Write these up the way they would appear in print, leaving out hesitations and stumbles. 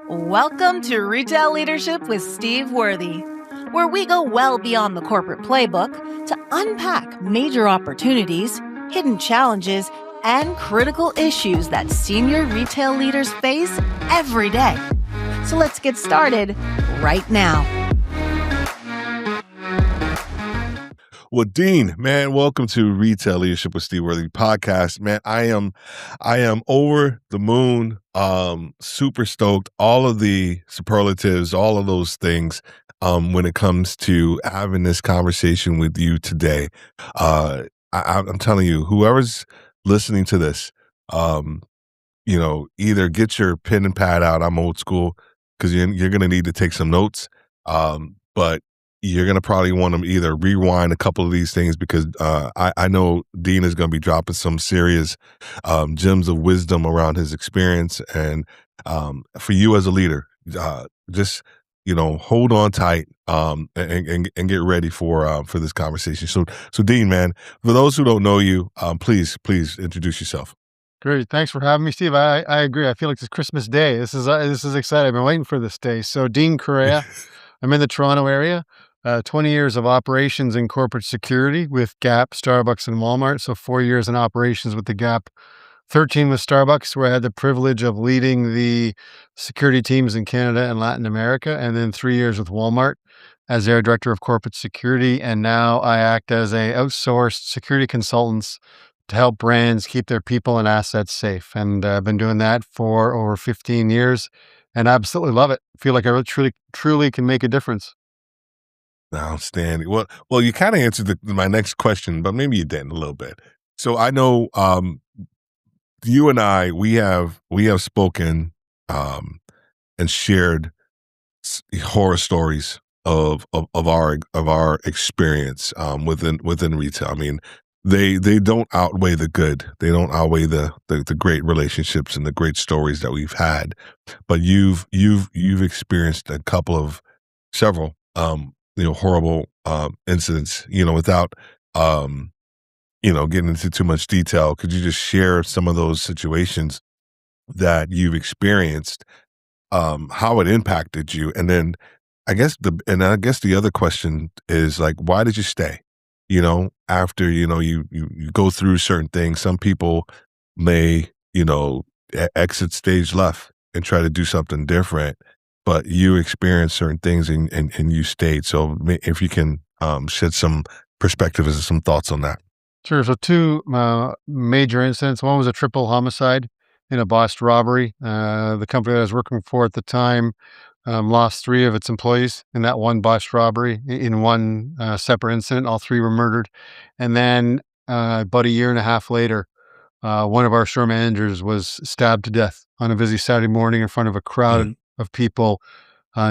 Welcome to Retail Leadership with Steve Worthy, where we go well beyond the corporate playbook to unpack major opportunities, hidden challenges, and critical issues that senior retail leaders face every day. So let's get started right now. Well, Dean, man, welcome to Retail Leadership with Steve Worthy podcast. Man, I am over the moon, super stoked. All of the superlatives, all of those things, when it comes to having this conversation with you today. I'm telling you, whoever's listening to this, either get your pen and pad out. I'm old school because you're going to need to take some notes. But you're going to probably want to either rewind a couple of these things because I know Dean is going to be dropping some serious gems of wisdom around his experience. And for you as a leader, just, hold on tight and get ready for this conversation. So Dean, man, for those who don't know you, please introduce yourself. Great. Thanks for having me, Steve. I agree. I feel like it's Christmas Day. This is exciting. I've been waiting for this day. So Dean Correira, I'm in the Toronto area. 20 years of operations in corporate security with Gap, Starbucks, and Walmart. So 4 years in operations with the Gap, 13 with Starbucks, where I had the privilege of leading the security teams in Canada and Latin America, and then 3 years with Walmart as their director of corporate security. And now I act as a outsourced security consultants to help brands keep their people and assets safe. And I've been doing that for over 15 years and I absolutely love it. I feel like I really, truly can make a difference. Outstanding. Well, you kind of answered my next question, but maybe you didn't a little bit. So I know you and I we have spoken and shared horror stories of our experience within retail. I mean, they don't outweigh the good. They don't outweigh the great relationships and the great stories that we've had. But you've experienced several horrible incidents, without getting into too much detail. Could you just share some of those situations that you've experienced, how it impacted you? And then I guess the other question is, like, why did you stay? After you go through certain things. Some people may exit stage left and try to do something different, but you experienced certain things and you stayed. So if you can shed some perspective and some thoughts on that. Sure. So two major incidents. One was a triple homicide in a botched robbery. The company that I was working for at the time lost 3 of its employees in that one botched robbery in one separate incident. All 3 were murdered. And then about a year and a half later, one of our store managers was stabbed to death on a busy Saturday morning in front of a crowd of people.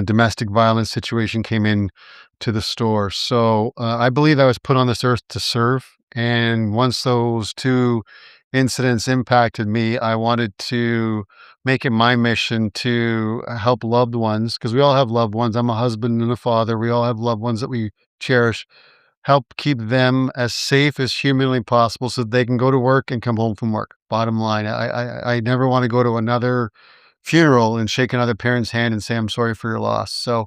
Domestic violence situation came in to the store. So I believe I was put on this earth to serve. And once those 2 incidents impacted me, I wanted to make it my mission to help loved ones, because we all have loved ones. I'm a husband and a father. We all have loved ones that we cherish. Help keep them as safe as humanly possible so that they can go to work and come home from work. Bottom line, I never want to go to another funeral and shake another parent's hand and say, I'm sorry for your loss. So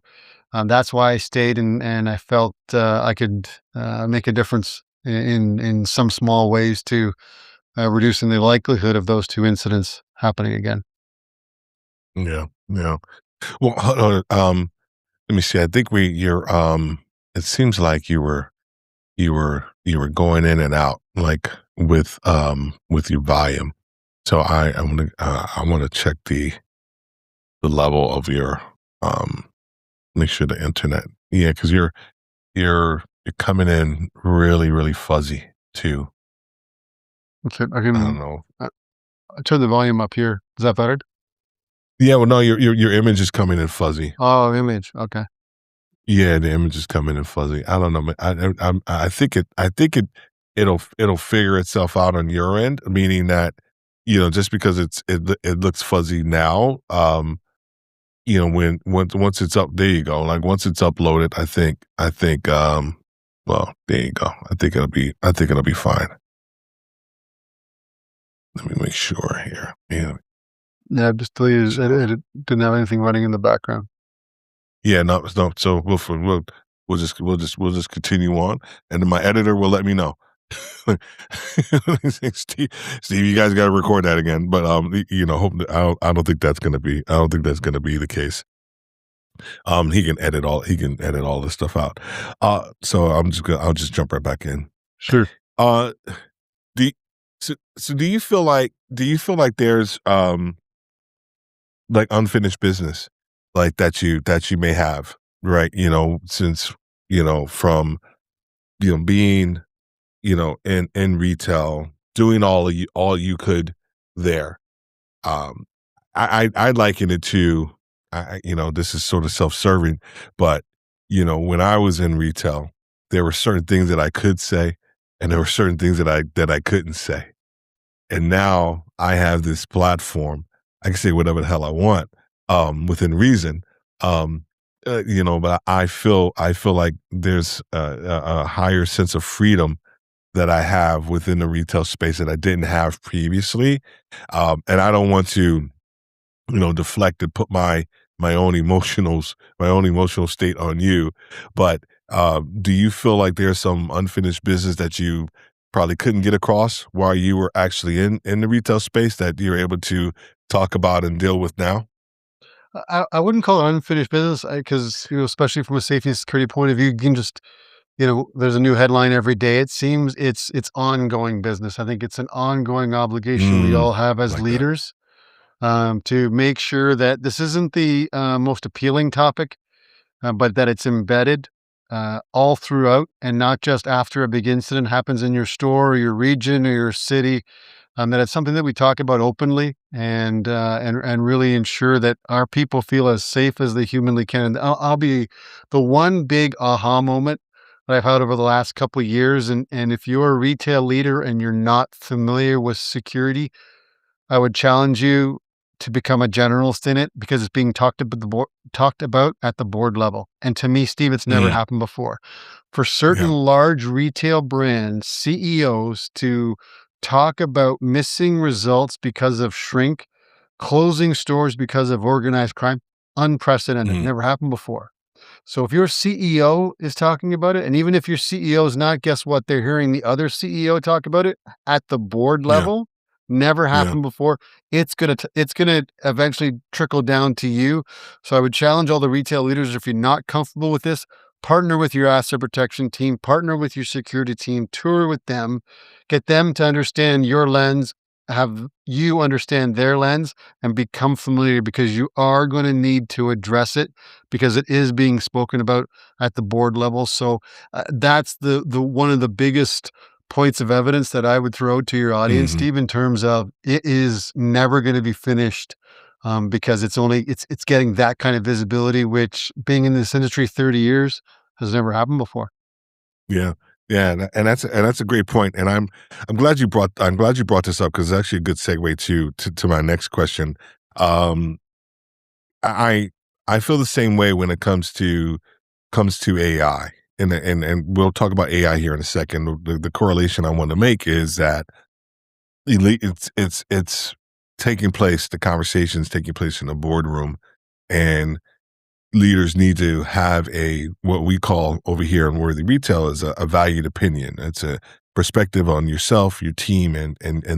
that's why I stayed, and I felt I could make a difference in some small ways to reducing the likelihood of those 2 incidents happening again. Yeah. Well, hold on, let me see. I think it seems like you were going in and out, like with your volume. So I want to check the level of your make sure the internet. Yeah, because you're coming in really, really fuzzy too. Okay, I don't know. I turn the volume up here. Is that better? Yeah, well, no, your image is coming in fuzzy. Oh, image. Okay. Yeah, the image is coming in fuzzy. I don't know. I think it'll figure itself out on your end. Meaning that just because it looks fuzzy now, once it's up, there you go. Like once it's uploaded, I think well, there you go. I think it'll be fine. Let me make sure here. Yeah. Yeah, just please. It didn't have anything running in the background. Yeah, no, no. So we'll just continue on, and then my editor will let me know. Steve, Steve, you guys got to record that again. But hope I don't think that's gonna be. I don't think that's gonna be the case. He can edit all this stuff out. So I'll just jump right back in. Sure. Uh, do you- so do you feel like there's like unfinished business like that you may have, right? Since from being in retail, doing all you could there. Um, I liken it to, this is sort of self-serving, but when I was in retail, there were certain things that I could say, and there were certain things that I couldn't say. And now I have this platform. I can say whatever the hell I want, within reason. Um, but I feel like there's a higher sense of freedom that I have within the retail space that I didn't have previously. And I don't want to, deflect and put my own emotional state on you. But do you feel like there's some unfinished business that you probably couldn't get across while you were actually in the retail space that you're able to talk about and deal with now? I wouldn't call it unfinished business because, especially from a safety and security point of view, you can just, there's a new headline every day. It seems it's ongoing business. I think it's an ongoing obligation we all have as Like that. leaders, to make sure that this isn't the most appealing topic, but that it's embedded all throughout and not just after a big incident happens in your store or your region or your city. That it's something that we talk about openly and really ensure that our people feel as safe as they humanly can. And I'll be the one big aha moment that I've had over the last couple of years. And if you're a retail leader and you're not familiar with security, I would challenge you to become a generalist in it because it's being talked about at the board level. And to me, Steve, it's never Mm, happened before. For certain yeah. large retail brands, CEOs to talk about missing results because of shrink, closing stores because of organized crime, unprecedented, Mm, never happened before. So if your CEO is talking about it, and even if your CEO is not, guess what? They're hearing the other CEO talk about it at the board yeah. level. Never Yeah. happened before. It's gonna eventually trickle down to you. So I would challenge all the retail leaders, if you're not comfortable with this, partner with your asset protection team, partner with your security team, tour with them, get them to understand your lens, have you understand their lens, and become familiar because you are going to need to address it because it is being spoken about at the board level. So that's the one of the biggest points of evidence that I would throw to your audience, Mhm. Steve, in terms of it is never going to be finished, because it's getting that kind of visibility, which being in this industry 30 years has never happened before. Yeah. Yeah, and that's a great point, and I'm glad you brought this up because it's actually a good segue to my next question. Um, I I feel the same way when it comes to AI, and we'll talk about AI here in a second. The correlation I want to make is that it's taking place. The conversations taking place in the boardroom, and leaders need to have a what we call over here in Worthy Retail is a valued opinion. It's a perspective on yourself, your team, and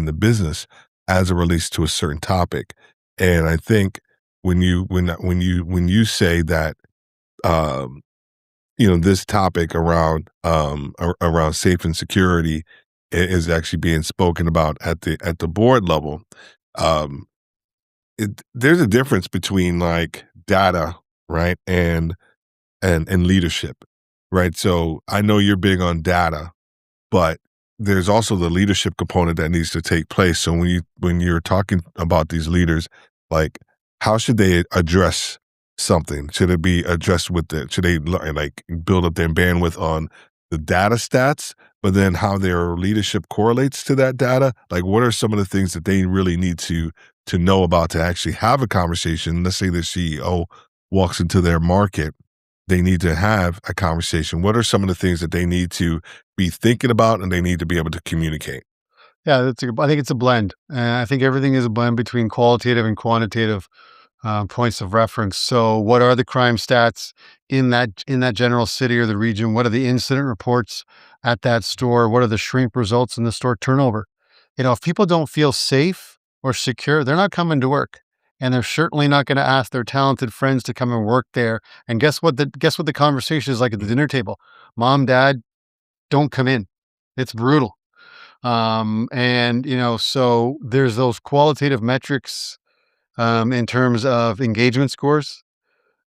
the business as it relates to a certain topic. And I think when you say that, um, this topic around safe and security is actually being spoken about at the board level. Um, there's a difference between like data, right, and leadership, right? So I know you're big on data, but there's also the leadership component that needs to take place. So when you're talking about these leaders, like how should they address something? Should it be addressed should they like build up their bandwidth on the data stats, but then how their leadership correlates to that data? Like what are some of the things that they really need to know about to actually have a conversation? Let's say the CEO walks into their market, they need to have a conversation. What are some of the things that they need to be thinking about and they need to be able to communicate? Yeah, I think it's a blend. I think everything is a blend between qualitative and quantitative points of reference. So, what are the crime stats in that general city or the region? What are the incident reports at that store? What are the shrink results in the store turnover? If people don't feel safe or secure, they're not coming to work, and they're certainly not going to ask their talented friends to come and work there. And guess what the conversation is like at the dinner table? Mom, Dad, don't come in. It's brutal. And so there's those qualitative metrics in terms of engagement scores.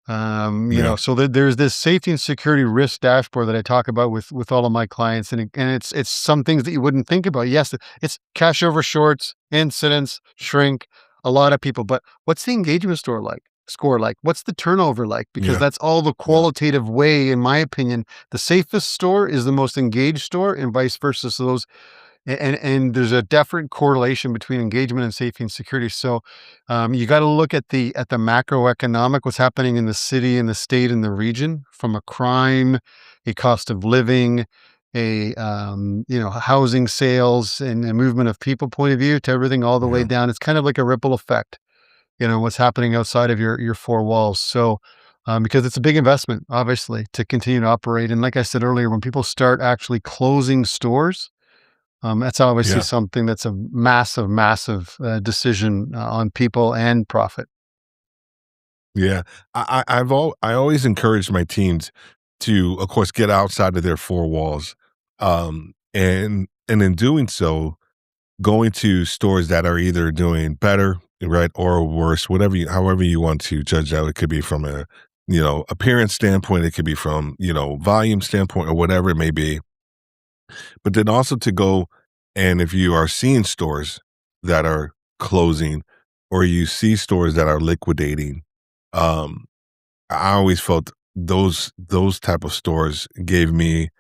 Yeah. So there's this safety and security risk dashboard that I talk about with all of my clients, and it's some things that you wouldn't think about. Yes, it's cash over shorts, incidents, shrink, a lot of people, but what's the engagement score like? What's the turnover like? Because Yeah. that's all the Yeah. qualitative way, in my opinion. The safest store is the most engaged store, and vice versa. So those and there's a definite correlation between engagement and safety and security. So you got to look at the macroeconomic, what's happening in the city and the state and the region, from a crime, a cost of living, a housing sales, and a movement of people point of view, to everything all the way Yeah. down. It's kind of like a ripple effect. What's happening outside of your four walls. So because it's a big investment, obviously, to continue to operate. And like I said earlier, when people start actually closing stores, that's obviously Yeah. something that's a massive, massive decision on people and profit. Yeah. I always encourage my teams to, of course, get outside of their four walls. And in doing so, going to stores that are either doing better, right, or worse, however you want to judge that. It could be from a, appearance standpoint, it could be from, volume standpoint, or whatever it may be. But then also to go, and if you are seeing stores that are closing, or you see stores that are liquidating, um, I always felt those type of stores gave me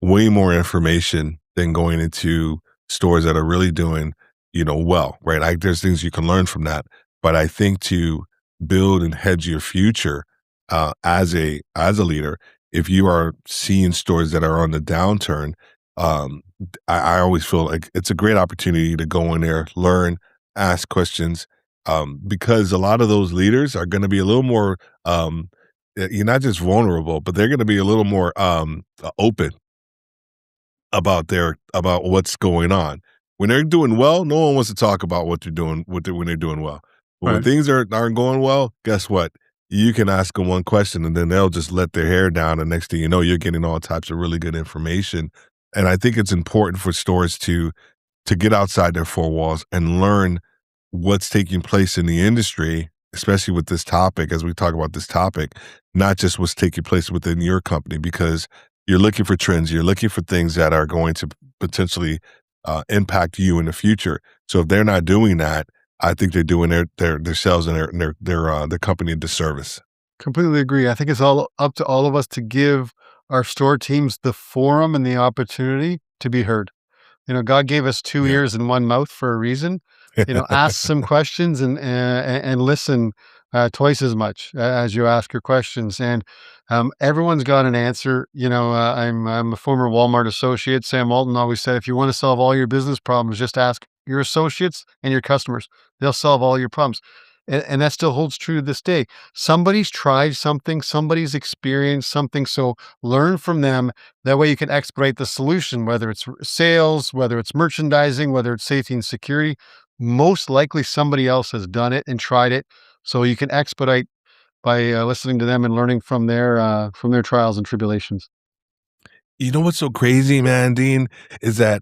way more information than going into stores that are really doing, well, right? There's things you can learn from that, but I think to build and hedge your future, as a leader, if you are seeing stores that are on the downturn, I always feel like it's a great opportunity to go in there, learn, ask questions, because a lot of those leaders are going to be a little more, you're not just vulnerable, but they're going to be a little more open about what's going on. When they're doing well, no one wants to talk about what they're doing when they're doing well. But when Right. things aren't going well, guess what? You can ask them one question and then they'll just let their hair down. And next thing you know, you're getting all types of really good information. And I think it's important for stores to get outside their four walls and learn what's taking place in the industry, especially with this topic, as we talk about this topic, not just what's taking place within your company, because you're looking for trends, you're looking for things that are going to potentially impact you in the future. So if they're not doing that, I think they're doing their sales and their company a disservice. Completely agree. I think it's all up to all of us to give our store teams the forum and the opportunity to be heard. God gave us two Yeah. ears and one mouth for a reason. Ask some questions and listen twice as much as you ask your questions. And everyone's got an answer. I'm a former Walmart associate. Sam Walton always said, if you want to solve all your business problems, just ask your associates and your customers. They'll solve all your problems. And that still holds true to this day. Somebody's tried something, somebody's experienced something. So learn from them. That way you can expedite the solution, whether it's sales, whether it's merchandising, whether it's safety and security. Most likely somebody else has done it and tried it. So you can expedite by listening to them and learning from their trials and tribulations. You know what's so crazy, man, Dean, is that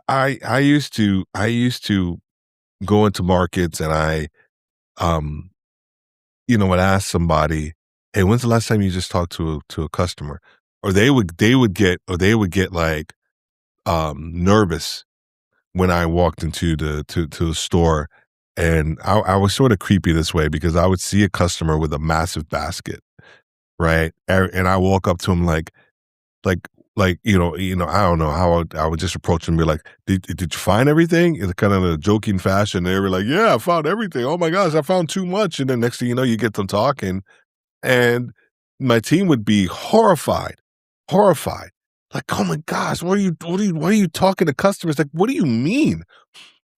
I used to go into markets and um would ask somebody, "Hey, when's the last time you just talked to a customer?" Or they would get like nervous when I walked into to the store, and I was sort of creepy this way because I would see a customer with a massive basket, right? And I walk up to him like I don't know how I would just approach them and be like, "Did you find everything?" In kind of a joking fashion. They were like, "Yeah, I found everything. Oh my gosh, I found too much." And then next thing you know, you get them talking, and my team would be horrified, horrified. like, oh my gosh, why are you talking to customers? Like, what do you mean?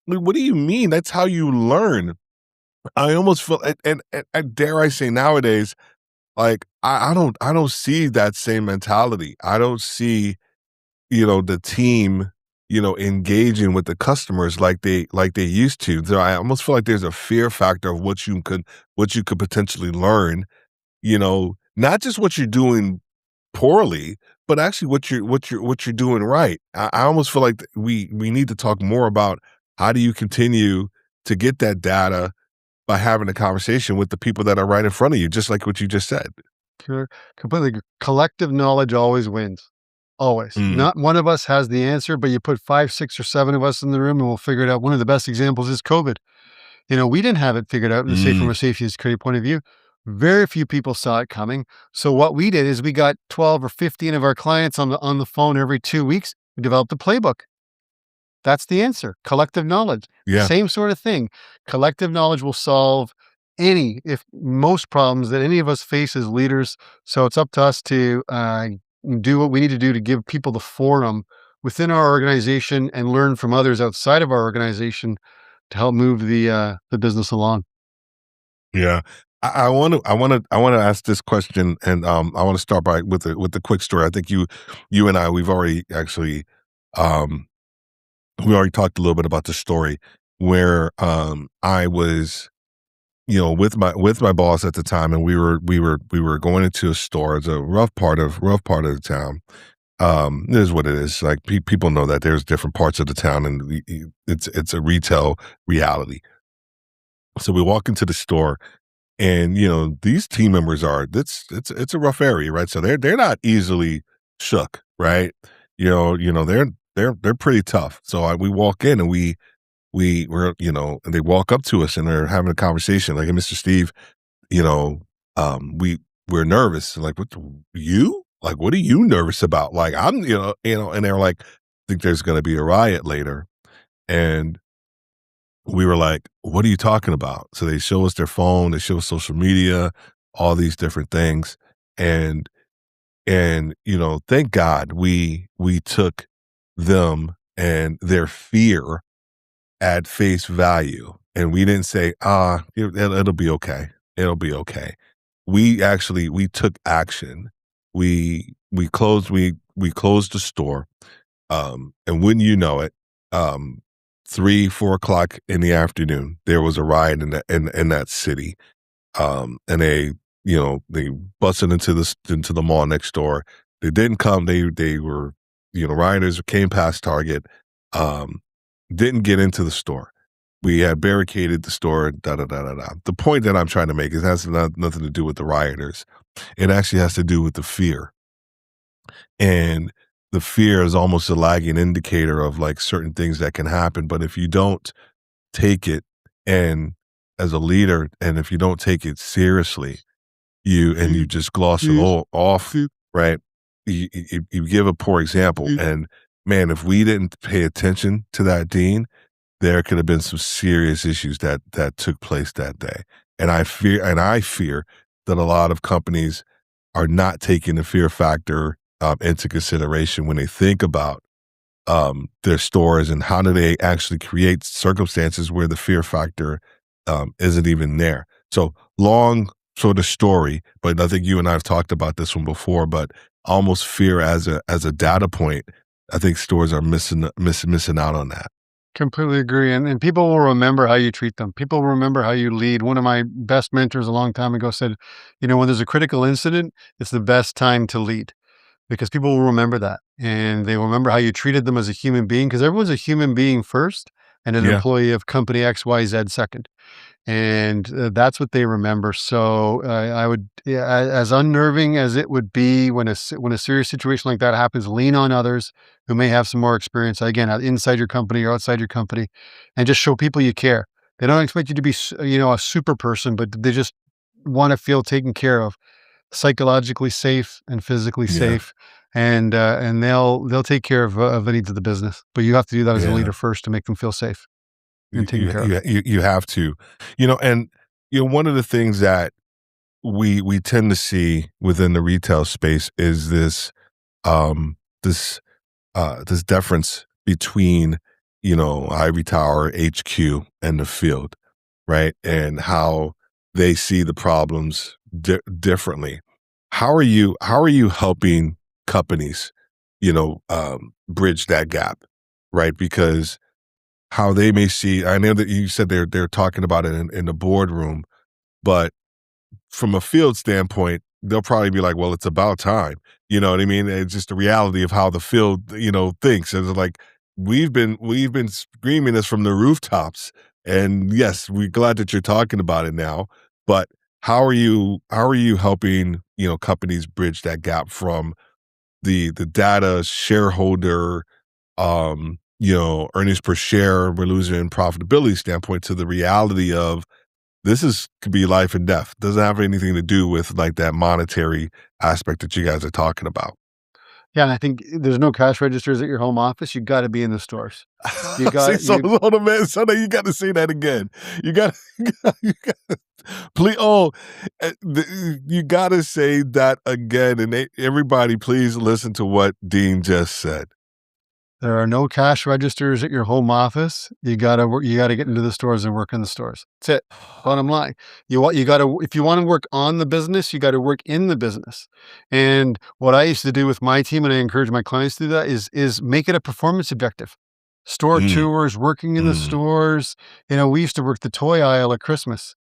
Like, what do you mean? That's how you learn. I almost feel, and dare I say nowadays, like, I don't see that same mentality. I don't see, the team, engaging with the customers like they used to. So I almost feel like there's a fear factor of what you could potentially learn, not just what you're doing poorly, but actually what you're doing right. I almost feel like we need to talk more about how do you continue to get that data by having a conversation with the people that are right in front of you, just like what you just said. Sure. Completely collective knowledge always wins. Always. Mm, Not one of us has the answer, but you put 5, 6, or 7 of us in the room and we'll figure it out. One of the best examples is COVID. We didn't have it figured out from mm, a safety and security point of view. Very few people saw it coming. So what we did is we got 12 or 15 of our clients on the phone every 2 weeks. We developed a playbook. That's the answer. Collective knowledge. yeah, Same sort of thing. Collective knowledge will solve if most problems that any of us face as leaders. So it's up to us to do what we need to do to give people the forum within our organization and learn from others outside of our organization to help move the business along. yeah. I want to ask this question, and I want to start by with the quick story. I think you and I we've already actually um we already talked a little bit about the story where I was with my boss at the time, and we were going into a store. It's a rough part of the town. It is what it is. Like people know that there's different parts of the town, and it's a retail reality. So we walk into the store, and these team members are it's a rough area, right? So they're not easily shook, right? They're pretty tough. So we walk in, and and they walk up to us, and they're having a conversation like, "Hey, Mr. Steve, you know, we're nervous." Like, "What you? Like, what are you nervous about?" Like, I'm, and they're like, "Think there's gonna be a riot later." And we were like, "What are you talking about?" So they show us their phone, they show us social media, all these different things. And thank God we took them and their fear at face value, and we didn't say, it'll be okay. It'll be okay." We took action. We closed the store, and wouldn't you know it, um, 3, 4 o'clock in the afternoon, there was a riot in that city, and they busted into the mall next door. They didn't come. They were, rioters came past Target, um, didn't get into the store. We had barricaded the store, da da da da da. The point that I'm trying to make is it has nothing to do with the rioters. It actually has to do with the fear. And the fear is almost a lagging indicator of like certain things that can happen. But if you don't take it, and as a leader, and if you don't take it seriously, you just gloss it all off, right? You give a poor example. And man, if we didn't pay attention to that dean, there could have been some serious issues that took place that day. And I fear that a lot of companies are not taking the fear factor into consideration when they think about their stores, and how do they actually create circumstances where the fear factor isn't even there. So long sort of story, but I think you and I have talked about this one before. But almost fear as a data point, I think stores are missing out on that. Completely agree. And people will remember how you treat them. People will remember how you lead. One of my best mentors a long time ago said, when there's a critical incident, it's the best time to lead because people will remember that and they will remember how you treated them as a human being because everyone's a human being first and an Yeah, employee of company XYZ second. And that's what they remember. So I would, yeah, as unnerving as it would be when when a serious situation like that happens, lean on others who may have some more experience. Again, inside your company or outside your company, and just show people you care. They don't expect you to be, a super person, but they just want to feel taken care of, psychologically safe and physically yeah, safe, and they'll take care of the needs of the business. But you have to do that as a yeah. leader first to make them feel safe and You taken you care of. you have to, and one of the things that we tend to see within the retail space is this this difference between, Ivory Tower HQ and the field, right? And how they see the problems differently. How are you helping companies, bridge that gap, right? Because how they may see, I know that you said they're talking about it in the boardroom, but from a field standpoint, they'll probably be like, well, it's about time. You know what I mean? It's just the reality of how the field, thinks. It's like we've been screaming this from the rooftops. And yes, we're glad that you're talking about it now. But how are you helping, companies bridge that gap from the data shareholder, earnings per share, we're losing profitability standpoint to the reality of could be life and death. Doesn't have anything to do with like that monetary aspect that you guys are talking about. Yeah, and I think there's no cash registers at your home office. You got to be in the stores. You See, got so you. hold on, man. So now you got to say that again. You got, please. Oh, you got to say that again, and everybody, please listen to what Dean just said. There are no cash registers at your home office. You gotta work. You gotta get into the stores and work in the stores. That's it. Bottom line. You gotta, if you want to work on the business, you got to work in the business. And what I used to do with my team, and I encourage my clients to do that, is make it a performance objective. Store Mm, tours, working in the mm, stores. We used to work the toy aisle at Christmas.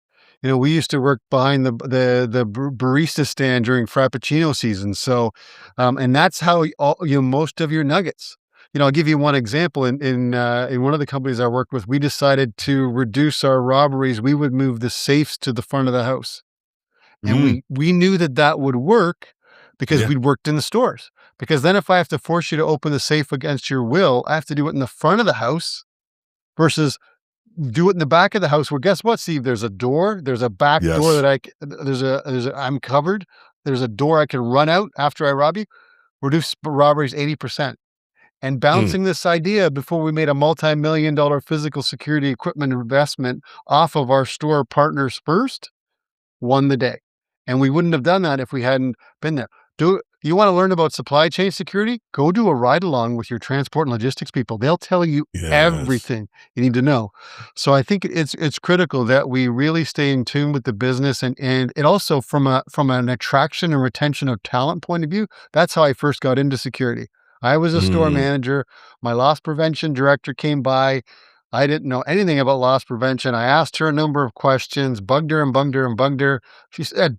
We used to work behind the barista stand during Frappuccino season. So, and that's how most of your nuggets. I'll give you one example. In one of the companies I worked with, we decided to reduce our robberies. We would move the safes to the front of the house, and mm. we knew that would work because Yeah. we'd worked in the stores. Because then, if I have to force you to open the safe against your will, I have to do it in the front of the house versus do it in the back of the house, where guess what, Steve? There's a door. There's a back door Yes. that I'm covered. There's a door I can run out after I rob you. Reduce robberies 80%. And Mm, bouncing this idea before we made a multi-million-dollar physical security equipment investment off of our store partners first, won the day. And we wouldn't have done that if we hadn't been there. You want to learn about supply chain security? Go do a ride along with your transport and logistics people. They'll tell you yes. everything you need to know. So I think it's critical that we really stay in tune with the business, and it also from an attraction and retention of talent point of view. That's how I first got into security. I was a store Mm, manager. My loss prevention director came by. I didn't know anything about loss prevention. I asked her a number of questions, bugged her and bugged her and bugged her. She said,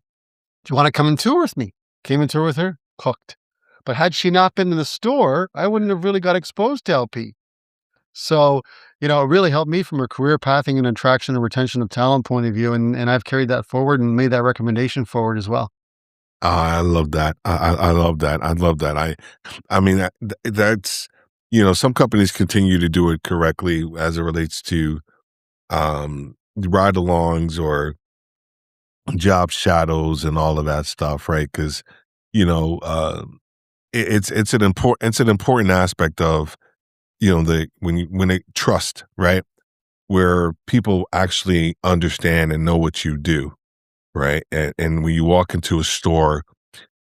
"Do you want to come and tour with me?" Came and tour with her, hooked. But had she not been in the store, I wouldn't have really got exposed to LP. So, it really helped me from a career pathing and attraction and retention of talent point of view. And I've carried that forward and made that recommendation forward as well. I love that. I love that. I love that. I mean, that's, some companies continue to do it correctly as it relates to ride alongs or job shadows and all of that stuff, right? Because, you know, uh, it's an important aspect of, when they trust, right? Where people actually understand and know what you do, right? And when you walk into a store,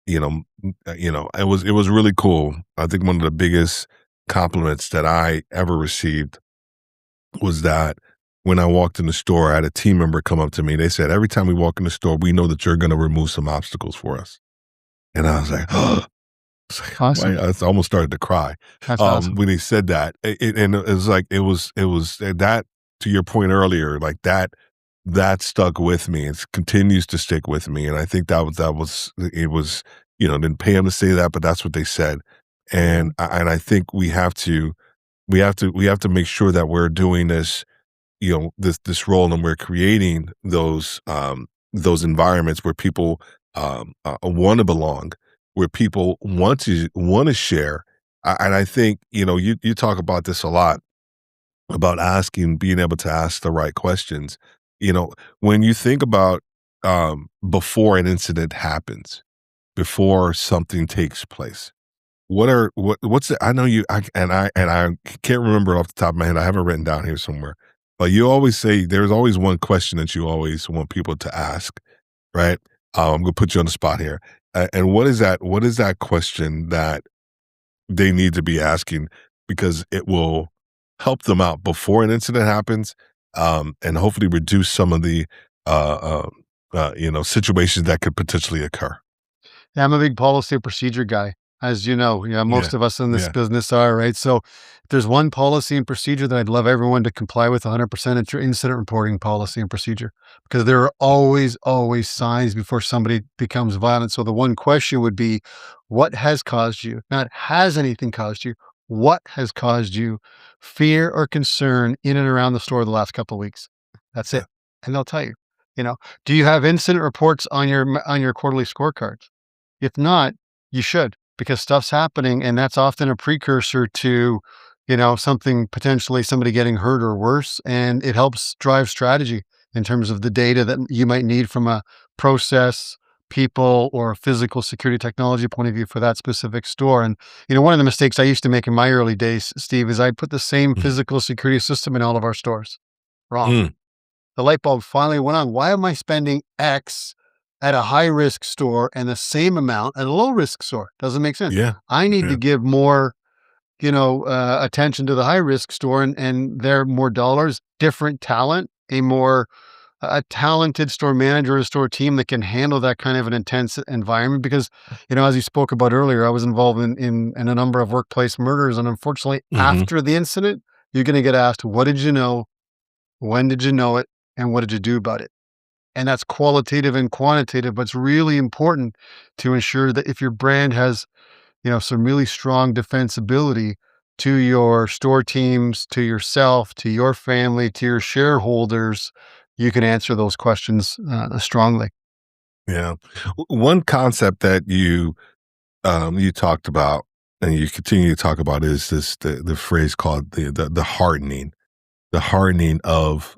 it was really cool. I think one of the biggest compliments that I ever received was that when I walked in the store, I had a team member come up to me. They said, "Every time we walk in the store, we know that you're going to remove some obstacles for us." And I was like, "Oh," it's like, Awesome. why? I almost started to cry That's awesome. when he said that. And it was like it was that, to your point earlier, like that stuck with me. It continues to stick with me, and I think that was it was. Didn't pay him to say that, but that's what they said. And I think we have to make sure that we're doing this, this role, and we're creating those environments where people want to belong, where people want to share. And I think, you talk about this a lot, about being able to ask the right questions. When you think about, before an incident happens, before something takes place, what's the, I know you, and I can't remember it off the top of my head. I have it written down here somewhere. But you always say there's always one question that you always want people to ask, right? I'm gonna put you on the spot here. And what is that? What is that question that they need to be asking because it will help them out before an incident happens, and hopefully reduce some of the situations that could potentially occur. Yeah, I'm a big policy and procedure guy, as you know. Yeah, Yeah, most of us in this yeah, business are, right? So if there's one policy and procedure that I'd love everyone to comply with 100%, it's your incident reporting policy and procedure, because there are always signs before somebody becomes violent. So the one question would be, what has caused you? Not has anything caused you? What has caused you fear or concern in and around the store the last couple of weeks? That's yeah. it. And they'll tell you, you know, do you have incident reports on your quarterly scorecards? If not, you should, because stuff's happening, and that's often a precursor to, something potentially somebody getting hurt or worse, and it helps drive strategy in terms of the data that you might need from a process, people, or a physical security technology point of view for that specific store. And one of the mistakes I used to make in my early days, Steve, is I put the same Mm, physical security system in all of our stores. Wrong. mm, The light bulb finally went on. Why am I spending X at a high risk store and the same amount at a low risk store? Doesn't make sense. yeah, I need to yeah, give more, attention to the high risk store, and they're more dollars, different talent, a talented store manager or store team that can handle that kind of an intense environment. Because, as you spoke about earlier, I was involved in a number of workplace murders. And unfortunately, mhm, after the incident, you're going to get asked, what did you know? When did you know it? And what did you do about it? And that's qualitative and quantitative, but it's really important to ensure that if your brand has, some really strong defensibility to your store teams, to yourself, to your family, to your shareholders, you can answer those questions strongly. yeah. One concept that you talked about and you continue to talk about is the phrase called the hardening. The hardening of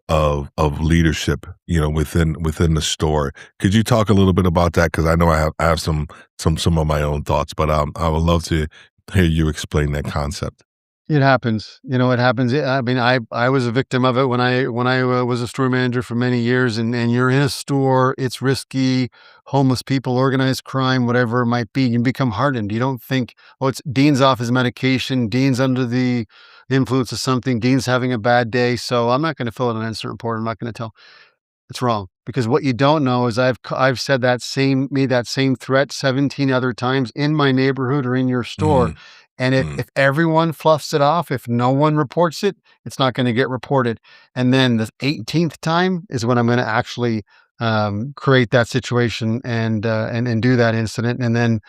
leadership, within the store. Could you talk a little bit about that? Because I know I have some of my own thoughts, but I would love to hear you explain that concept. It happens. It happens. I mean, I was a victim of it when I was a store manager for many years, and you're in a store, it's risky, homeless people, organized crime, whatever it might be. You become hardened. You don't think, oh, it's Dean's off his medication, Dean's under the influence of something, Dean's having a bad day, so I'm not going to fill out an incident report. I'm not going to tell. It's wrong, because what you don't know is I've said made that same threat 17 other times in my neighborhood or in your store, Mm, and if mm, if everyone fluffs it off, if no one reports it, it's not gonna get reported, and then the 18th time is when I'm gonna actually, create that situation and do that incident, and then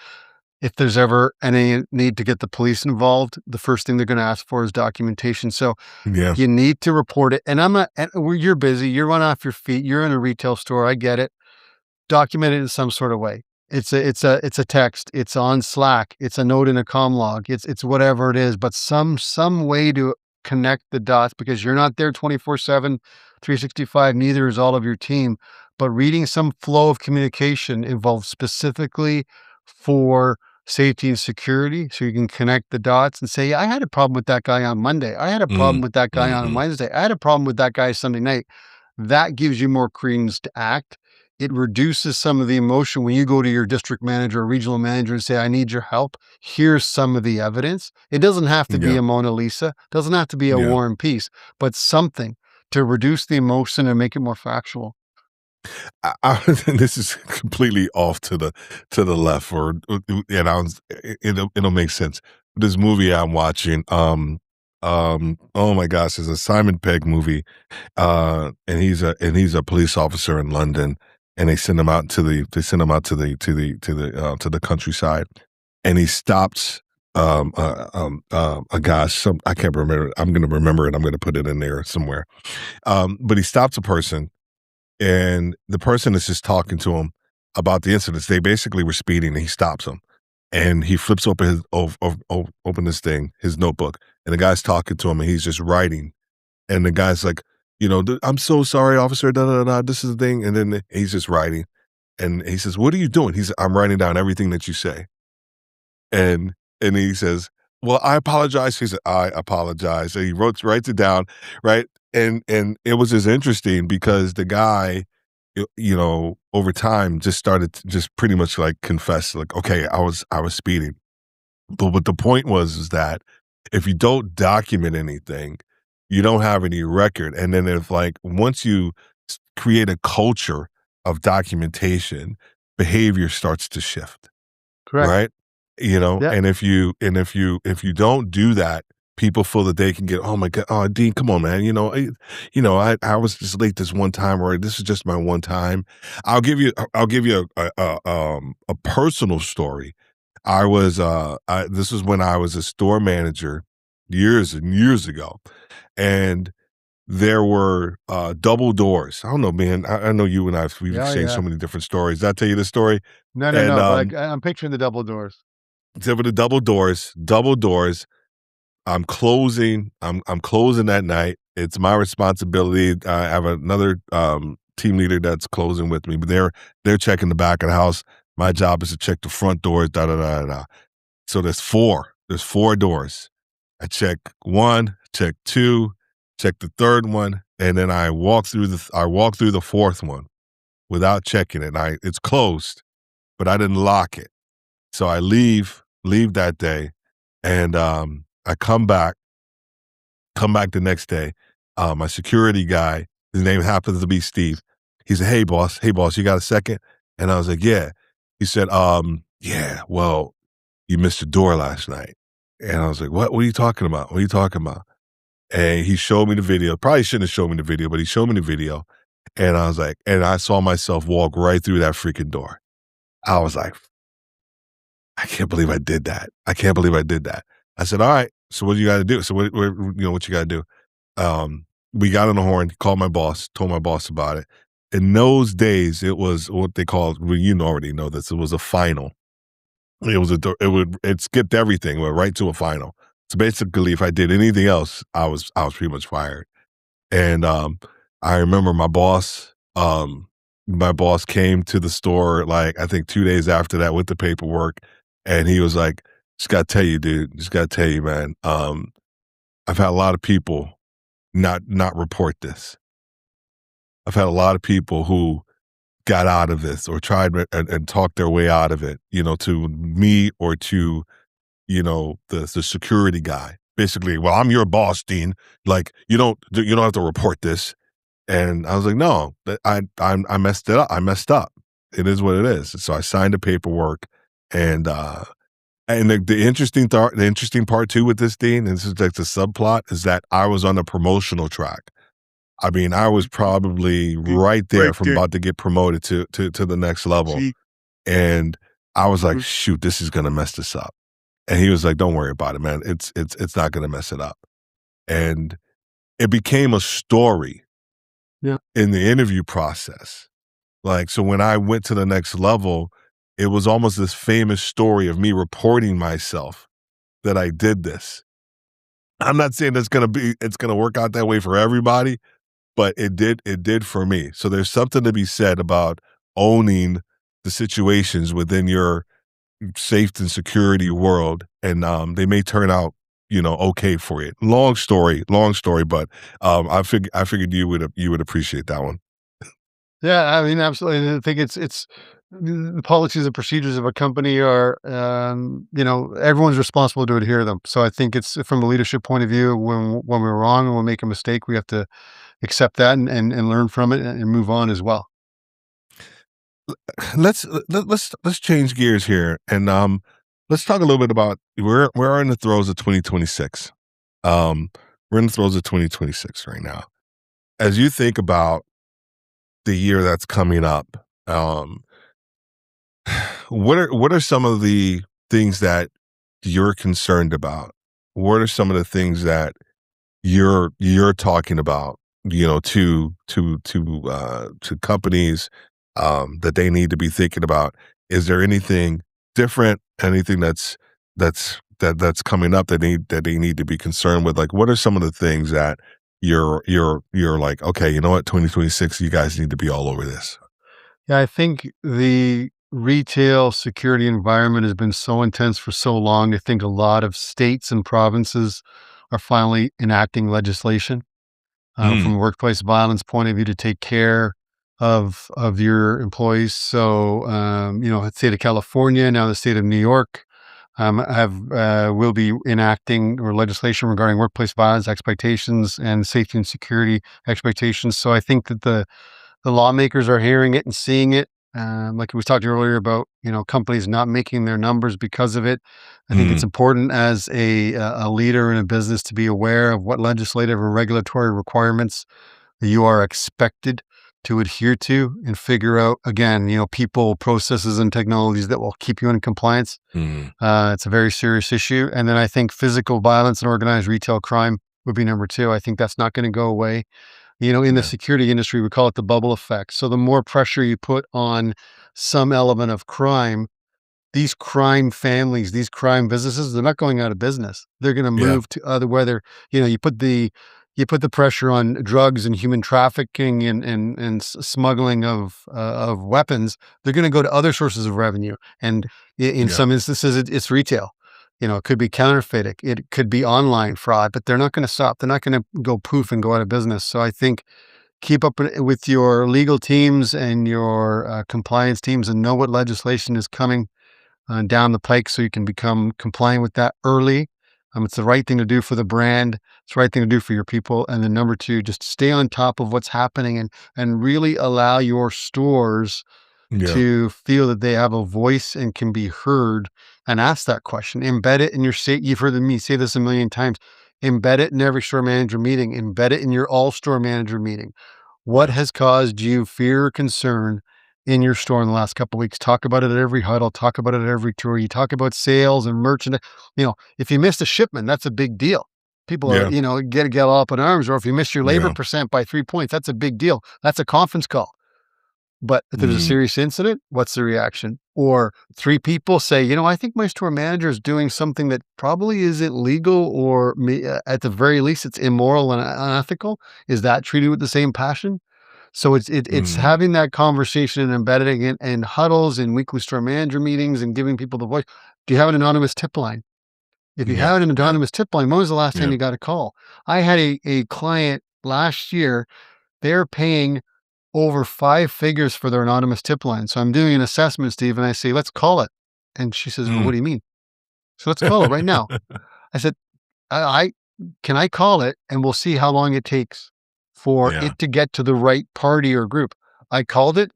if there's ever any need to get the police involved, the first thing they're gonna ask for is documentation. So yeah, you need to report it, and I'm not and you're busy, you're run off your feet, you're in a retail store, I get it. Document it in some sort of way. It's a text, it's on Slack, it's a note in a comm log, it's whatever it is, but some way to connect the dots, because you're not there 24/7, 365, neither is all of your team. But reading some flow of communication involved specifically for safety and security, so you can connect the dots and say, "I had a problem with that guy on Monday. I had a problem mm, with that guy on mhm, Wednesday. I had a problem with that guy Sunday night." That gives you more credence to act. It reduces some of the emotion when you go to your district manager or regional manager and say, "I need your help. Here's some of the evidence." It doesn't have to be yeah, a Mona Lisa, doesn't have to be a yeah. War and Peace, but something to reduce the emotion and make it more factual. This is completely off to the left, and it'll make sense. This movie I'm watching, oh my gosh, it's a Simon Pegg movie, and he's a police officer in London, and they send him out to the countryside, and he stops a guy. I can't remember. I'm gonna remember it. I'm gonna put it in there somewhere. But he stops a person, and the person is just talking to him about the incidents. They basically were speeding, and he stops them, and he flips open open this thing, his notebook, and the guy's talking to him, and he's just writing, and the guy's like, "I'm so sorry, officer, da da da. This is the thing," and then he's just writing, and he says, "What are you doing?" "I'm writing down everything that you say," and he says, "Well, I apologize." He said, "I apologize." And he writes it down, right? And it was just interesting because the guy, over time just started to just pretty much like confess, like, "Okay, I was speeding." But what the point was is that if you don't document anything, you don't have any record. And then if like once you create a culture of documentation, behavior starts to shift, Correct. right? You know, Yeah. and if you don't do that, people feel that they can get, oh my God, oh Dean, come on, man. I was just late this one time, or this is just my one time. I'll give you a personal story. This was when I was a store manager years and years ago, and there were double doors. I don't know, man. I know you and we've Yeah, exchanged so yeah. many different stories. Did I tell you the story? No, no, And no, but I'm picturing the double doors. there were the double doors. I'm closing that night. It's my responsibility. I have another team leader that's closing with me, but they're checking the back of the house. My job is to check the front doors. Da da da da. Da. So there's four. There's four doors. I check one, check two, check the third one, and then I walk through the fourth one without checking it. It's closed, but I didn't lock it. So I leave that day, and I come back the next day. My security guy, his name happens to be Steve. He said, hey boss, you got a second? And I was like, yeah. He said, yeah, well, you missed your door last night. And I was like, what are you talking about? What are you talking about? And he showed me the video. Probably shouldn't have showed me the video, but he showed me the video. And I was like, and I saw myself walk right through that freaking door. I was like, I can't believe I did that. I can't believe I did that. I said, all right, so what do you got to do? So what you got to do? We got on the horn, called my boss, told my boss about it. In those days, it was what they called, well, you already know this, it was a final. It skipped everything, went right to a final. So basically, if I did anything else, I was pretty much fired. And I remember my boss came to the store like I think 2 days after that with the paperwork, and he was like, "Just gotta tell you, dude. Just gotta tell you, man. I've had a lot of people not report this. I've had a lot of people who got out of this or tried and talked their way out of it, to me or to, the security guy. Basically, well, I'm your boss, Dean. Like, you don't have to report this." And I was like, no, I messed it up. I messed up. It is what it is. So I signed the paperwork, and the interesting part too with this, Dean, and this is like the subplot, is that I was on the promotional track. I mean, I was probably right there from about to get promoted to the next level. Gee. And I was like, shoot, this is gonna mess this up. And he was like, don't worry about it, man. It's not gonna mess it up. And it became a story Yeah. in the interview process. Like, so when I went to the next level, it was almost this famous story of me reporting myself that I did this. I'm not saying it's gonna work out that way for everybody, but it did for me. So there's something to be said about owning the situations within your safety and security world, and they may turn out, okay for you. Long story, but I figured you would appreciate that one. Yeah, I mean, absolutely. I think it's the policies and procedures of a company are, everyone's responsible to adhere to them. So I think it's from a leadership point of view, when we're wrong and we make a mistake, we have to accept that and learn from it and move on as well. Let's change gears here, and let's talk a little bit about we're in the throes of 2026. We're in the throes of 2026 right now. As you think about the year that's coming up, what are some of the things that you're concerned about? What are some of the things that you're talking about, to companies, that they need to be thinking about? Is there anything different? Anything that's coming up that they need to be concerned with? Like, what are some of the things that you're like, okay, you know what, 2026, you guys need to be all over this. Yeah, I think the retail security environment has been so intense for so long. I think a lot of states and provinces are finally enacting legislation from a Mm. workplace violence point of view to take care of your employees. So, the state of California, now the state of New York, will be enacting or legislation regarding workplace violence expectations and safety and security expectations. So I think that the lawmakers are hearing it and seeing it. Like we was talking earlier about, companies not making their numbers because of it. I think it's Mm, important as a leader in a business to be aware of what legislative or regulatory requirements that you are expected to adhere to and figure out, again, people, processes, and technologies that will keep you in compliance. mm, It's a very serious issue. And then I think physical violence and organized retail crime would be number two. I think that's not going to go away. In the yeah, security industry, we call it the bubble effect. So the more pressure you put on some element of crime, these crime families, these crime businesses, they're not going out of business. They're going to yeah, move to other, whether, you put the pressure on drugs and human trafficking and smuggling of weapons. They're going to go to other sources of revenue. And in yeah, some instances, it's retail. It could be counterfeiting. It could be online fraud, but they're not going to stop. They're not going to go poof and go out of business. So I think keep up with your legal teams and your compliance teams and know what legislation is coming down the pike so you can become compliant with that early. It's the right thing to do for the brand. It's the right thing to do for your people. And then number two, just stay on top of what's happening and really allow your stores yeah, to feel that they have a voice and can be heard and ask that question. Embed it in your state. You've heard me say this a million times. Embed it in every store manager meeting. Embed it in your all store manager meeting. What yeah, has caused you fear or concern in your store in the last couple of weeks? Talk about it at every huddle. Talk about it at every tour. You talk about sales and merchandise. If you missed a shipment, that's a big deal. People are, yeah, get all up in arms. Or if you miss your labor yeah, percent by 3 points, that's a big deal. That's a conference call. But if there's a mm, serious incident, what's the reaction? Or three people say, I think my store manager is doing something that probably isn't legal or at the very least, it's immoral and unethical. Is that treated with the same passion? So it's mm, having that conversation and embedding it in huddles and weekly store manager meetings and giving people the voice. Do you have an anonymous tip line? If you yeah, have an yeah, anonymous tip line, when was the last time yeah, you got a call? I had a client last year, they're paying over 5 figures for their anonymous tip line. So I'm doing an assessment, Steve, and I say, let's call it. And she says, well, what mm. do you mean? So let's call it right now. I said, I can I call it and we'll see how long it takes for Yeah, it to get to the right party or group. I called it,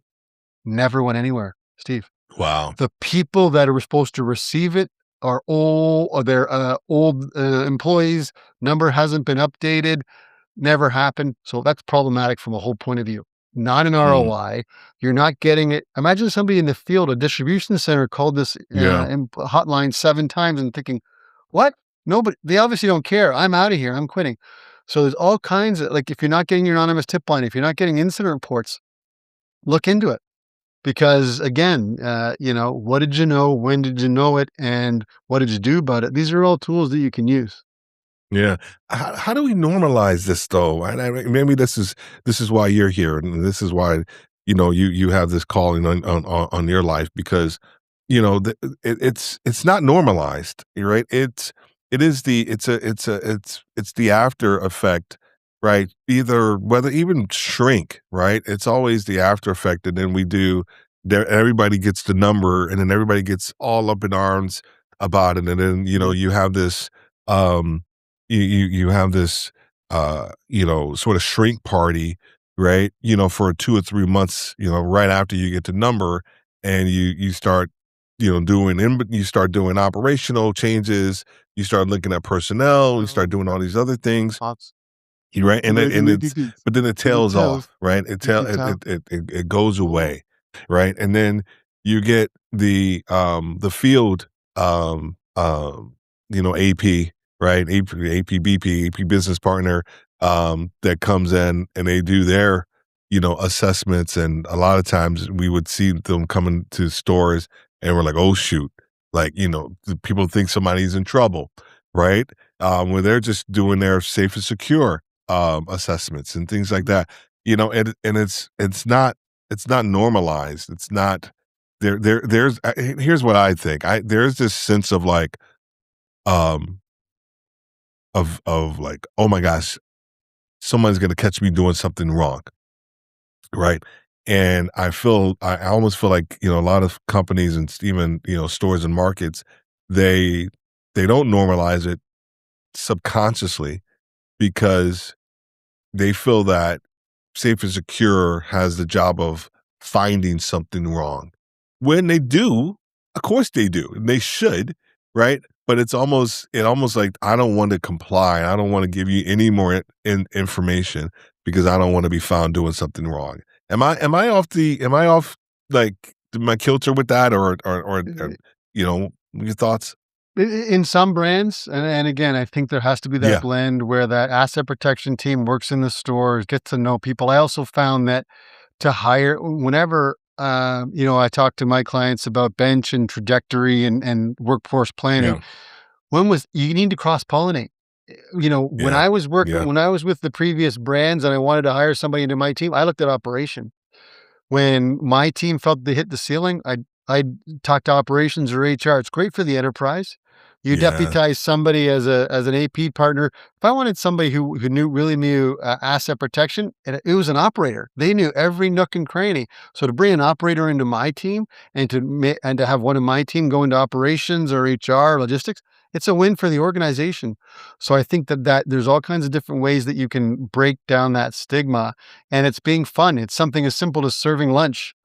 never went anywhere, Steve. wow, The people that are supposed to receive it are old, or they're old employees. Number hasn't been updated. Never happened. So that's problematic from a whole point of view. Not an mm, ROI. You're not getting it. Imagine somebody in the field, a distribution center, called this yeah, hotline 7 times and thinking, "What? Nobody. They obviously don't care. I'm out of here. I'm quitting." So there's all kinds of, like, if you're not getting your anonymous tip line, if you're not getting incident reports, look into it. Because again, what did you know? When did you know it? And what did you do about it? These are all tools that you can use. yeah. How do we normalize this though? And maybe this is why you're here, and this is why you have this calling on your life because it's not normalized, right? It's the after effect, right? Either whether even shrink, right? It's always the after effect, and then we do there. Everybody gets the number, and then everybody gets all up in arms about it, and then Mhm. you have this. Um, you have this sort of shrink party, right, for 2 or 3 months, right after you get the number, and you start you start doing operational changes, you start looking at personnel, you start doing all these other things, Pops. right, and Somebody and do it's it. but then it And it tails tells. off, right, it You tail can tell. it goes away, right, and then you get the field, AP, right, AP, BP, AP business partner, that comes in and they do their, assessments, and a lot of times we would see them coming to stores and we're like, "Oh, shoot," like, the people think somebody's in trouble, right? Where they're just doing their safe and secure, assessments and things like that, and it's not normalized. It's not there's here's what I think. There's this sense of like, um, of like, "Oh my gosh, someone's gonna catch me doing something wrong," right? And I almost feel like, a lot of companies and even, stores and markets, they don't normalize it subconsciously because they feel that safe and secure has the job of finding something wrong. When they do, of course they do, and they should, right? But it almost like, I don't want to comply. I don't want to give you any more information because I don't want to be found doing something wrong. Am I off like my kilter with that, or your thoughts? In some brands, and again, I think there has to be that Yeah, blend where that asset protection team works in the stores, gets to know people. I also found that to hire whenever, I talk to my clients about bench and trajectory and workforce planning. yeah, When was you need to cross pollinate? When yeah, I was yeah, when I was with the previous brands and I wanted to hire somebody into my team, I looked at operation. When my team felt they hit the ceiling, I'd talk to operations or HR. It's great for the enterprise. You yeah. deputize somebody as an AP partner. If I wanted somebody who really knew asset protection, and it was an operator, they knew every nook and cranny. So to bring an operator into my team and to have one of my team go into operations or HR logistics, it's a win for the organization. So I think that there's all kinds of different ways that you can break down that stigma, and it's being fun. It's something as simple as serving lunch,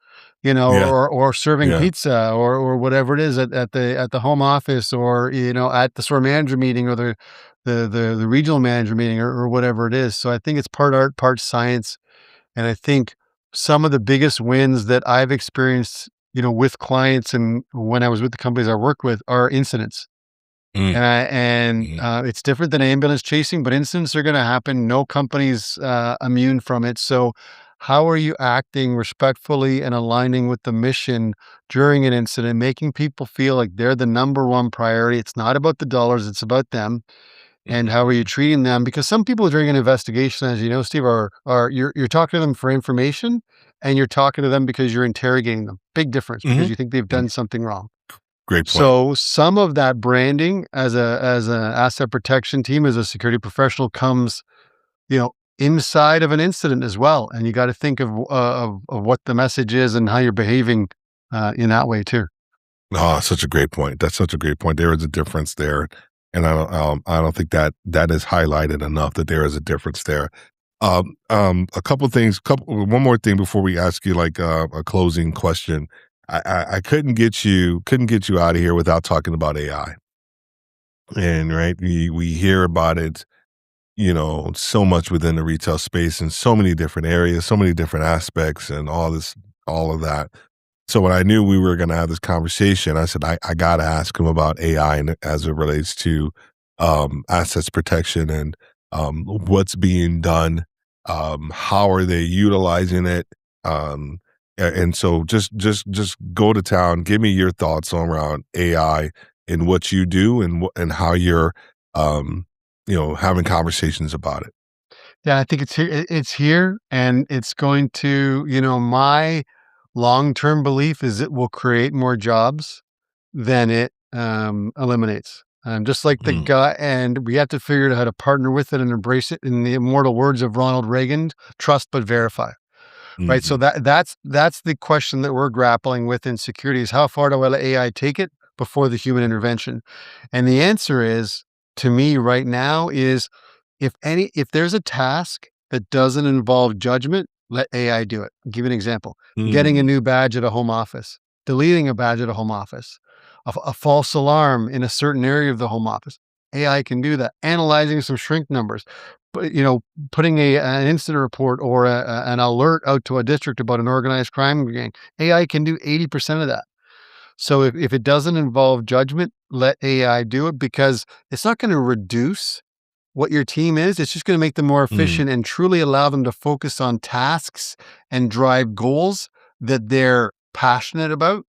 Yeah, or serving yeah. pizza or whatever it is at the home office, or, at the store manager meeting, or the regional manager meeting, or whatever it is. So I think it's part art, part science. And I think some of the biggest wins that I've experienced, with clients and when I was with the companies I work with are incidents. Mm, mhm, It's different than ambulance chasing, but incidents are gonna happen. No company's, immune from it. So how are you acting respectfully and aligning with the mission during an incident, making people feel like they're the number one priority? It's not about the dollars, it's about them. And mhm, how are you treating them? Because some people during an investigation, as you know, Steve, are you're talking to them for information, and you're talking to them because you're interrogating them. Big difference, because mhm, you think they've mm. done something wrong. Great point. So some of that branding as a asset protection team, as a security professional, comes, inside of an incident as well, and you got to think of what the message is and how you're behaving in that way too. Oh, such a great point. That's such a great point. There is a difference there, and I don't think that that is highlighted enough, that there is a difference there. A couple things, one more thing before we ask you like a closing question. I couldn't get you out of here without talking about AI. And right, we hear about it, so much within the retail space in so many different areas, so many different aspects, and all of that. So when I knew we were going to have this conversation, I said, I got to ask him about AI and as it relates to assets protection and what's being done. How are they utilizing it? And so just go to town. Give me your thoughts on around AI and what you do and and how you're, um, having conversations about it. Yeah, I think it's here, and it's going to, my long-term belief is it will create more jobs than it eliminates. Just like the Mm, guy, and we have to figure out how to partner with it and embrace it. In the immortal words of Ronald Reagan, trust but verify. Right. So mhm, that's the question that we're grappling with in security, is how far do I let AI take it before the human intervention? And the answer is, to me right now, is if there's a task that doesn't involve judgment, let AI do it. I'll give you an example. Getting a mm, new badge at a home office, deleting a badge at a home office, a false alarm in a certain area of the home office. AI can do that. Analyzing some shrink numbers, but putting an incident report or an alert out to a district about an organized crime gang. AI can do 80% of that. So if it doesn't involve judgment, let AI do it, because it's not going to reduce what your team is. It's just going to make them more mm, efficient and truly allow them to focus on tasks and drive goals that they're passionate about.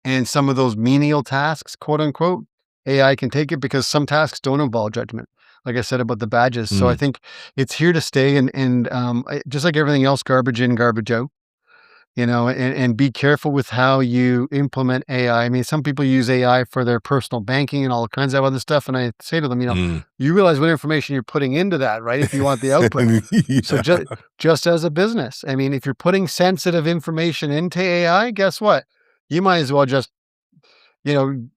And some of those menial tasks, quote unquote, AI can take it, because some tasks don't involve judgment. Like I said about the badges. So I mm, think it's here to stay, and just like everything else, garbage in, garbage out. And be careful with how you implement AI. I mean, some people use AI for their personal banking and all kinds of other stuff. And I say to them, mm. you realize what information you're putting into that, right? If you want the output. So Yeah. just as a business, I mean, if you're putting sensitive information into AI, guess what? You might as well just, you know,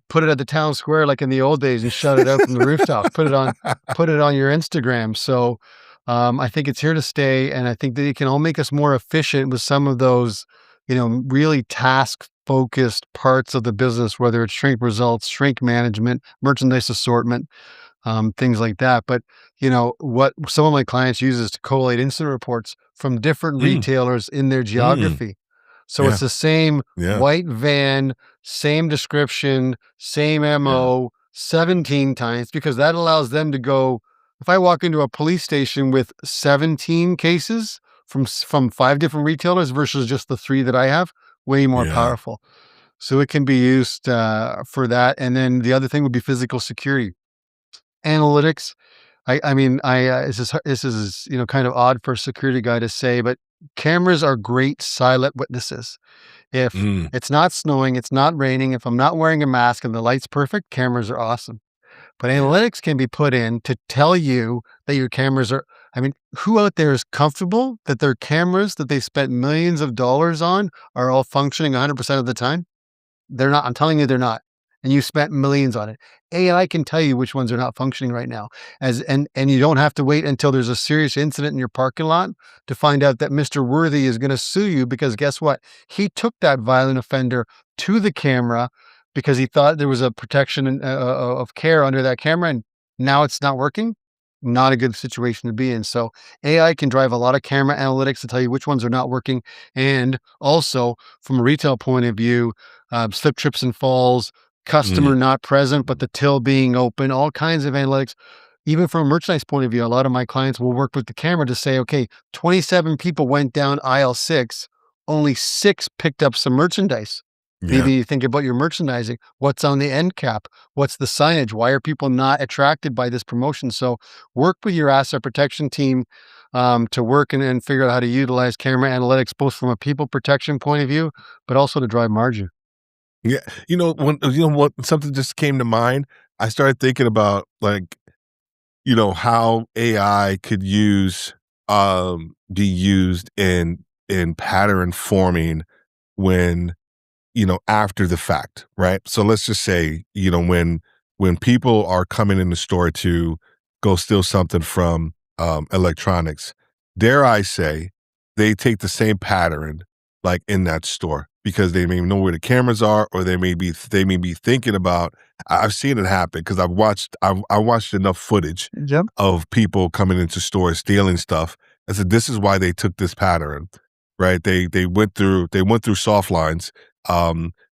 put it at the town square like in the old days and shout it out from the rooftop. Put it on your Instagram. So I think it's here to stay, and I think that it can all make us more efficient with some of those, really task focused parts of the business, whether it's shrink results, shrink management, merchandise assortment, things like that. But what some of my clients use is to collate incident reports from different Mm, retailers in their mm, geography. So it's yeah, the same yeah, white van, same description, same yeah, MO 17 times, because that allows them to go. If I walk into a police station with 17 cases from 5 different retailers versus just the 3 that I have, way more yeah. powerful. So it can be used for that. And then the other thing would be physical security analytics. I mean, this is kind of odd for a security guy to say, but cameras are great silent witnesses. If Mm, it's not snowing, it's not raining, if I'm not wearing a mask and the light's perfect, cameras are awesome. But yeah, analytics can be put in to tell you that your cameras are. I mean, who out there is comfortable that their cameras that they spent millions of dollars on are all functioning 100% of the time? They're not. I'm telling you, they're not. And you spent millions on it. AI can tell you which ones are not functioning right now. And you don't have to wait until there's a serious incident in your parking lot to find out that Mr. Worthy is going to sue you, because guess what? He took that violent offender to the camera because he thought there was a protection of care under that camera, and now it's not working. Not a good situation to be in. So AI can drive a lot of camera analytics to tell you which ones are not working, and also from a retail point of view, slip, trips, and falls, mm, customer not present, but the till being open, all kinds of analytics. Even from a merchandise point of view, a lot of my clients will work with the camera to say, okay, 27 people went down aisle 6, only 6 picked up some merchandise. yeah. Maybe you think about your merchandising. What's on the end cap? What's the signage? Why are people not attracted by this promotion? So work with your asset protection team to work and figure out how to utilize camera analytics, both from a people protection point of view, but also to drive margin. Yeah, what something just came to mind. I started thinking about like, how AI could be used in pattern forming when, after the fact, right? So let's just say, when people are coming in the store to go steal something from electronics, dare I say, they take the same pattern like in that store because they may know where the cameras are, or they may be thinking about. I've seen it happen because I watched enough footage Yep. of people coming into stores stealing stuff. I said, this is why they took this pattern, right? They went through soft lines,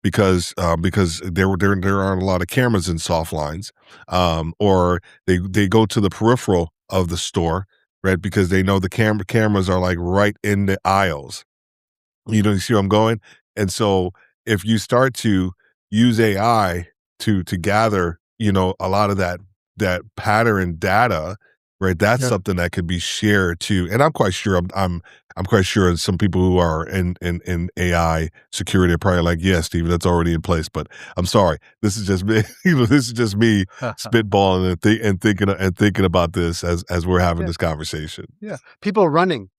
because there aren't a lot of cameras in soft lines, or they go to the peripheral of the store, right? Because they know the cameras are like right in the aisles. You see where I'm going? And so if you start to use AI to gather, a lot of that pattern data, right? That's Yeah. something that could be shared too. And I'm quite sure I'm quite sure some people who are in AI security are probably like, yeah, Steve, that's already in place. But I'm sorry. This is just me, this is just me spitballing and thinking about this as we're having Yeah. this conversation. Yeah. People running.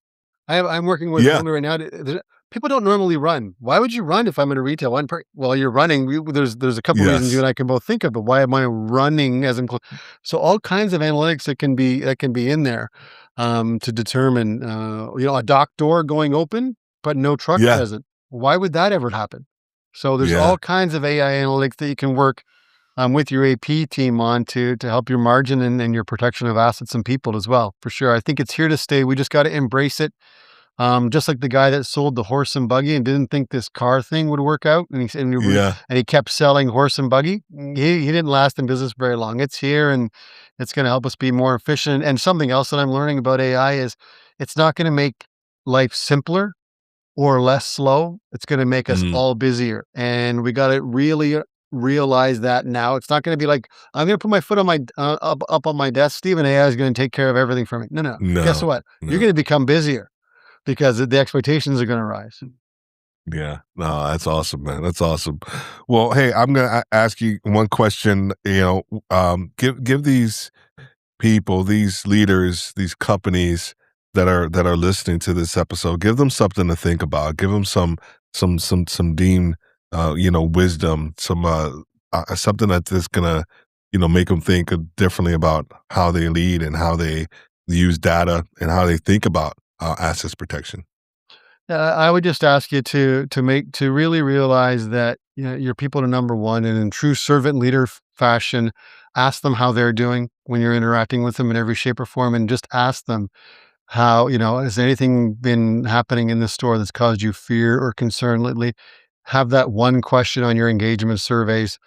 I'm working with a Yeah. woman right now. People don't normally run. Why would you run if I'm in a retail? Well, you're running. There's a couple reasons you Yes. and I can both think of, but why am I running as in? So all kinds of analytics that can be in there to determine, a dock door going open, but no truck Yeah. present. Why would that ever happen? So there's Yeah. all kinds of AI analytics that you can work with your AP team on to help your margin and your protection of assets and people as well. For sure, I think it's here to stay. We just got to embrace it. Just like the guy that sold the horse and buggy and didn't think this car thing would work out, Yeah. and he kept selling horse and buggy. He didn't last in business very long. It's here, and it's going to help us be more efficient. And something else that I'm learning about AI is it's not going to make life simpler or less slow. It's going to make us Mm. all busier, and we got to really realize that now. It's not going to be like I'm going to put my foot on my up on my desk, Steve, and AI is going to take care of everything for me. No, no. Guess No. what? You're No. going to become busier because the expectations are going to rise. Yeah. No, that's awesome, man. That's awesome. Well, hey, I'm gonna ask you one question. Give these people, these leaders, these companies that are listening to this episode, give them something to think about. Give them some deemed, wisdom, some something that's just gonna, make them think differently about how they lead and how they use data and how they think about assets protection. I would just ask you to really realize that, your people are number one, and in true servant leader fashion, ask them how they're doing when you're interacting with them in every shape or form, and just ask them how, has anything been happening in the store that's caused you fear or concern lately? Have that one question on your engagement surveys.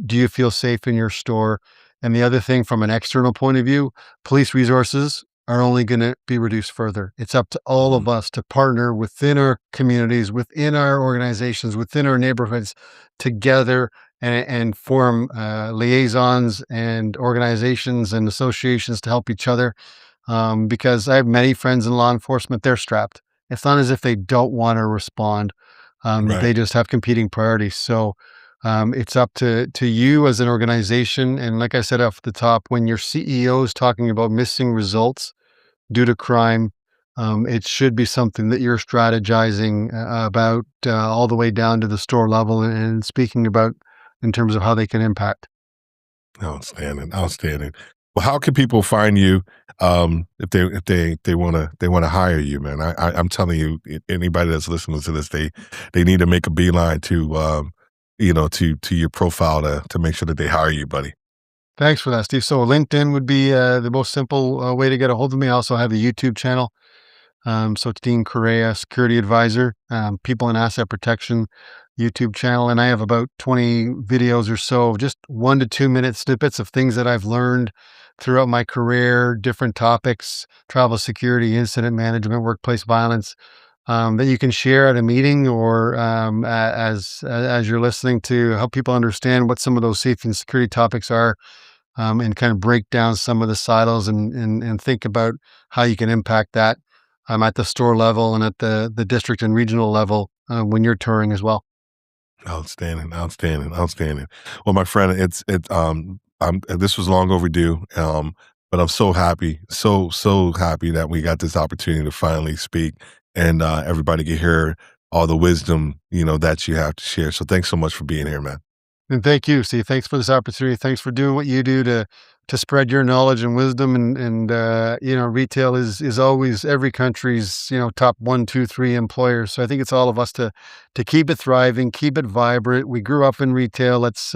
Do you feel safe in your store? And the other thing, from an external point of view, police resources are only going to be reduced further. It's up to all Mhm. of us to partner within our communities, within our organizations, within our neighborhoods together, and form liaisons and organizations and associations to help each other. Because I have many friends in law enforcement, they're strapped. It's not as if they don't want to respond. Right. They just have competing priorities. So it's up to you as an organization. And like I said off the top, when your CEO is talking about missing results due to crime, it should be something that you're strategizing about all the way down to the store level, and speaking about in terms of how they can impact. Outstanding, outstanding. Well, how can people find you if they wanna hire you, man? I'm telling you, anybody that's listening to this, they need to make a beeline to to your profile to make sure that they hire you, buddy. Thanks for that, Steve. So LinkedIn would be the most simple way to get a hold of me. I also have a YouTube channel. So it's Dean Correira, security advisor, people and asset protection YouTube channel. And I have about 20 videos or so, just 1 to 2 minute snippets of things that I've learned throughout my career, different topics, travel security, incident management, workplace violence, that you can share at a meeting, or as you're listening, to help people understand what some of those safety and security topics are, and kind of break down some of the silos, and think about how you can impact that at the store level and at the district and regional level when you're touring as well. Outstanding, outstanding, outstanding. Well, my friend, this was long overdue, but I'm so happy, so happy that we got this opportunity to finally speak, and everybody can hear all the wisdom that you have to share. So thanks so much for being here, man. And thank you, Steve. Thanks for this opportunity. Thanks for doing what you do to spread your knowledge and wisdom. And retail is always every country's top 1, 2, 3 employers. So I think it's all of us to keep it thriving, keep it vibrant. We grew up in retail. Let's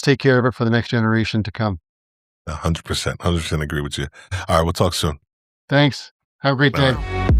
take care of it for the next generation to come. 100%, 100% agree with you. All right, we'll talk soon. Thanks. Have a great All day. right.